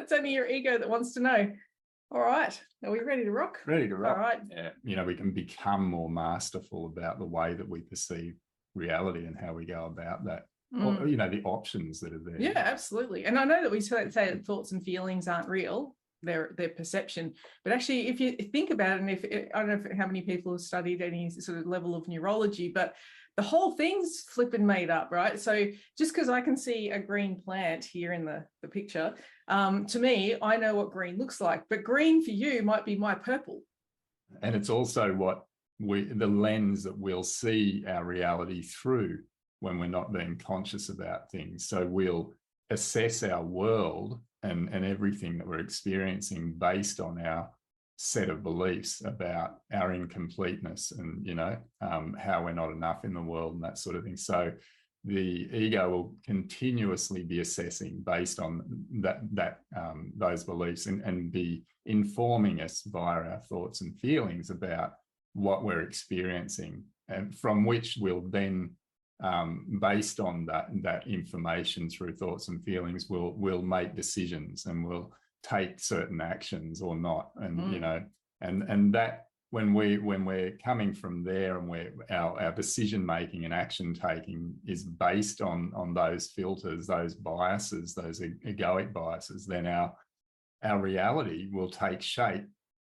It's only your ego that wants to know. All right. Are we ready to rock? Ready to rock. All right. Yeah. We can become more masterful about the way that we perceive reality and how we go about that. Or, the options that are there. Yeah, absolutely. And I know that we say that thoughts and feelings aren't real. Their perception, but actually, if you think about it, and if I don't know how many people have studied any sort of level of neurology, but the whole thing's flipping made up, right? So just because I can see a green plant here in the picture, to me, I know what green looks like, but green for you might be my purple. And it's also the lens that we'll see our reality through when we're not being conscious about things. So we'll assess our world and everything that we're experiencing based on our set of beliefs about our incompleteness and, how we're not enough in the world and that sort of thing. So the ego will continuously be assessing based on those beliefs and be informing us via our thoughts and feelings about what we're experiencing, and from which we'll then based on that information through thoughts and feelings, we'll make decisions and we'll take certain actions or not. And and that when we're coming from there, and our decision making and action taking is based on those filters, those biases, those egoic biases, then our reality will take shape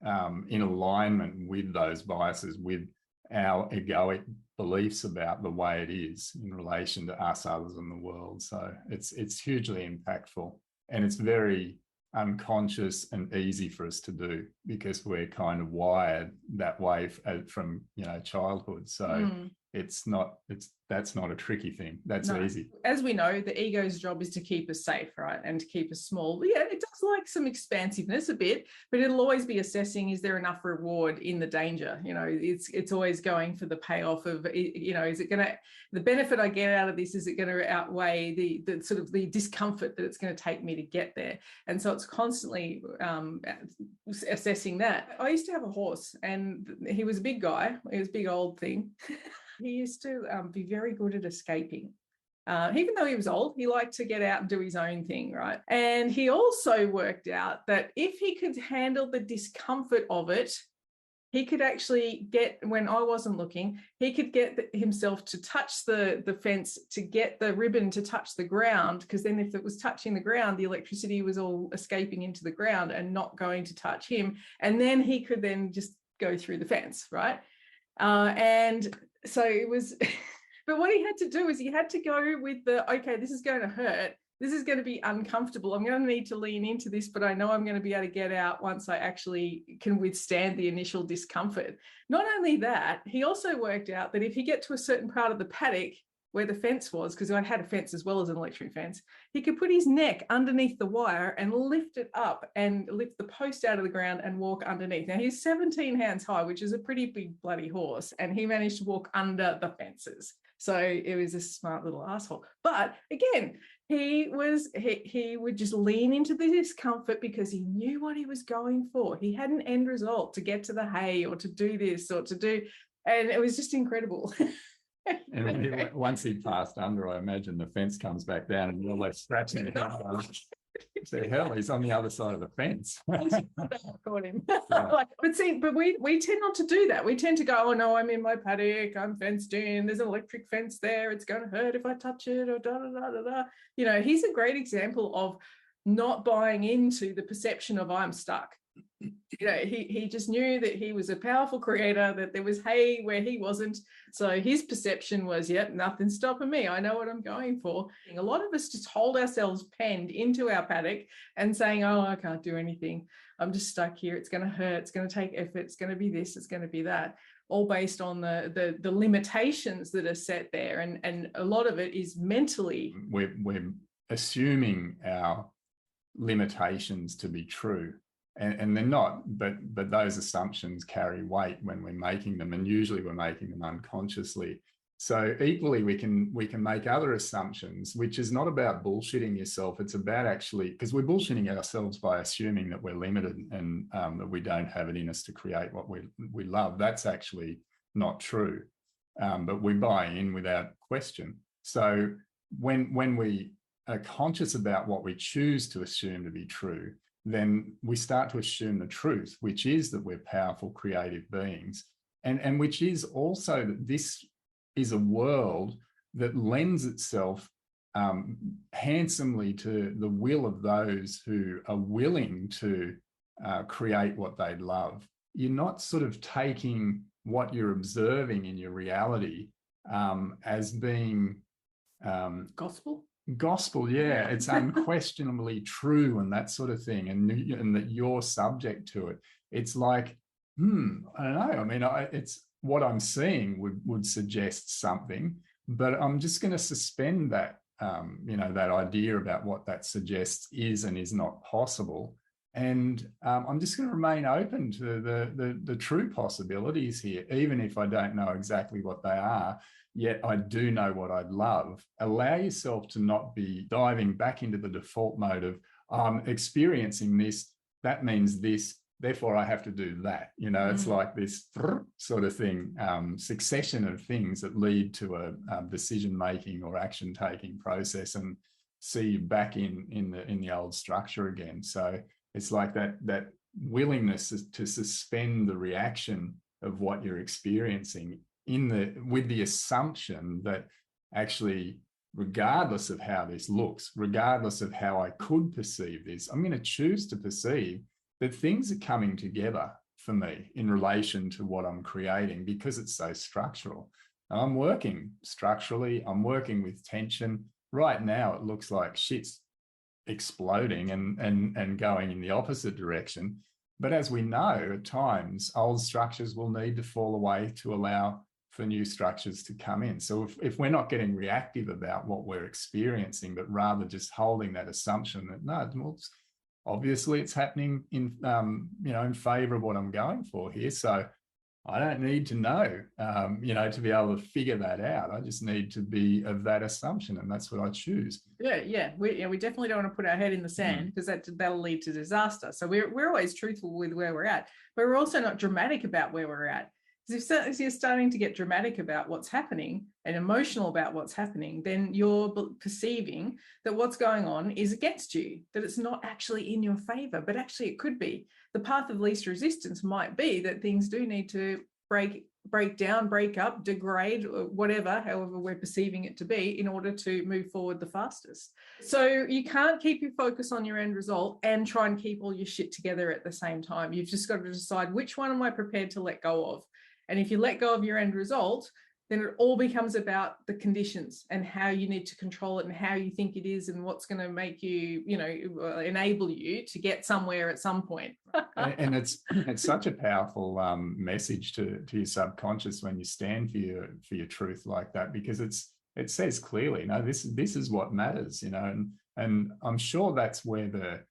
in alignment with those biases, with our egoic beliefs about the way it is in relation to us, others, and the world. So it's hugely impactful, and it's very unconscious and easy for us to do because we're kind of wired that way from childhood. So that's not a tricky thing. That's easy. As we know, the ego's job is to keep us safe, right? And to keep us small. But yeah, it does like some expansiveness a bit, but it'll always be assessing, is there enough reward in the danger? It's always going for the payoff of, is it going to, the benefit I get out of this, is it going to outweigh the sort of the discomfort that it's going to take me to get there? And so it's constantly assessing that. I used to have a horse, and he was a big guy. He was a big old thing. He used to be very good at escaping. Even though he was old, he liked to get out and do his own thing, right? And he also worked out that if he could handle the discomfort of it, he could actually get, when I wasn't looking, he could get himself to touch the fence, to get the ribbon to touch the ground, because then if it was touching the ground, the electricity was all escaping into the ground and not going to touch him. And then he could then just go through the fence, right? And so it was, but what he had to do is he had to go with okay, this is going to hurt. This is going to be uncomfortable. I'm going to need to lean into this, but I know I'm going to be able to get out once I actually can withstand the initial discomfort. Not only that, he also worked out that if he get to a certain part of the paddock where the fence was, because I had a fence as well as an electric fence, he could put his neck underneath the wire and lift it up and lift the post out of the ground and walk underneath. Now he's 17 hands high, which is a pretty big bloody horse, and he managed to walk under the fences. So it was a smart little asshole. But again, he would just lean into the discomfort because he knew what he was going for. He had an end result to get to the hay or to do this or to do, and it was just incredible. And once he passed under, I imagine the fence comes back down and you're like scratching it. So hell, he's on the other side of the fence. Caught him. But we tend not to do that. We tend to go, oh no, I'm in my paddock, I'm fenced in, there's an electric fence there, it's going to hurt if I touch it, or da da da da da. He's a great example of not buying into the perception of I'm stuck. He just knew that he was a powerful creator, that there was hay where he wasn't. So his perception was, yep, nothing's stopping me. I know what I'm going for. A lot of us just hold ourselves penned into our paddock and saying, oh, I can't do anything. I'm just stuck here. It's going to hurt. It's going to take effort. It's going to be this. It's going to be that. All based on the limitations that are set there. And a lot of it is mentally. We're assuming our limitations to be true. And they're not, but those assumptions carry weight when we're making them, and usually we're making them unconsciously. So equally, we can make other assumptions, which is not about bullshitting yourself. It's about actually, because we're bullshitting ourselves by assuming that we're limited and that we don't have it in us to create what we love. That's actually not true, but we buy in without question. So when we are conscious about what we choose to assume to be true, then we start to assume the truth, which is that we're powerful, creative beings, and which is also that this is a world that lends itself handsomely to the will of those who are willing to create what they love. You're not sort of taking what you're observing in your reality as being gospel, yeah. It's unquestionably true and that sort of thing, and that you're subject to it. It's like, I don't know. I mean, it's what I'm seeing would suggest something, but I'm just going to suspend that, that idea about what that suggests is and is not possible. And I'm just going to remain open to the true possibilities here, even if I don't know exactly what they are, yet I do know what I'd love. Allow yourself to not be diving back into the default mode of, I'm experiencing this, that means this, therefore I have to do that. It's like this sort of thing, succession of things that lead to a decision-making or action-taking process and see you back in the old structure again. So it's like that willingness to suspend the reaction of what you're experiencing with the assumption that actually, regardless of how this looks, regardless of how I could perceive this, I'm going to choose to perceive that things are coming together for me in relation to what I'm creating because it's so structural. And I'm working structurally, I'm working with tension. Right now, it looks like shit's exploding and going in the opposite direction. But as we know, at times, old structures will need to fall away to allow for new structures to come in. So if we're not getting reactive about what we're experiencing, but rather just holding that assumption that, no, well, obviously it's happening in favor of what I'm going for here. So I don't need to know, to be able to figure that out. I just need to be of that assumption, and that's what I choose. Yeah. We definitely don't want to put our head in the sand because that'll lead to disaster. So we're always truthful with where we're at, but we're also not dramatic about where we're at. Because if you're starting to get dramatic about what's happening and emotional about what's happening, then you're perceiving that what's going on is against you, that it's not actually in your favor, but actually it could be. The path of least resistance might be that things do need to break down, break up, degrade, whatever, however we're perceiving it to be, in order to move forward the fastest. So you can't keep your focus on your end result and try and keep all your shit together at the same time. You've just got to decide, which one am I prepared to let go of? And if you let go of your end result, then it all becomes about the conditions and how you need to control it and how you think it is and what's going to make you, enable you to get somewhere at some point. And it's such a powerful message to your subconscious when you stand for your truth like that, because it says clearly, no, this is what matters, and I'm sure that's where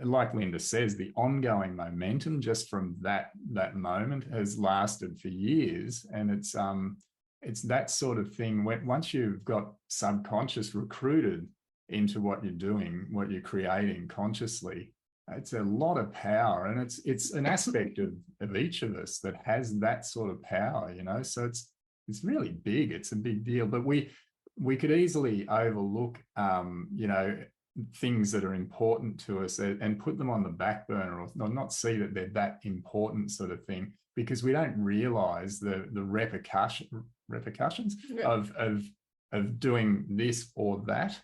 like Linda says, the ongoing momentum just from that moment has lasted for years. And it's that sort of thing. Once you've got subconscious recruited into what you're doing, what you're creating consciously, it's a lot of power. And it's an aspect of each of us that has that sort of power, so it's really big. It's a big deal. But we could easily overlook, things that are important to us and put them on the back burner, or not see that they're that important sort of thing, because we don't realize the repercussions of doing this or that,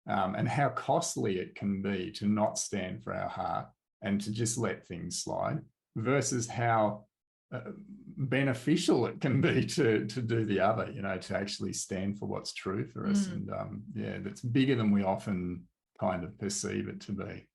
and how costly it can be to not stand for our heart and to just let things slide, versus how beneficial it can be to do the other, to actually stand for what's true for us. And that's bigger than we often kind of perceive it to be.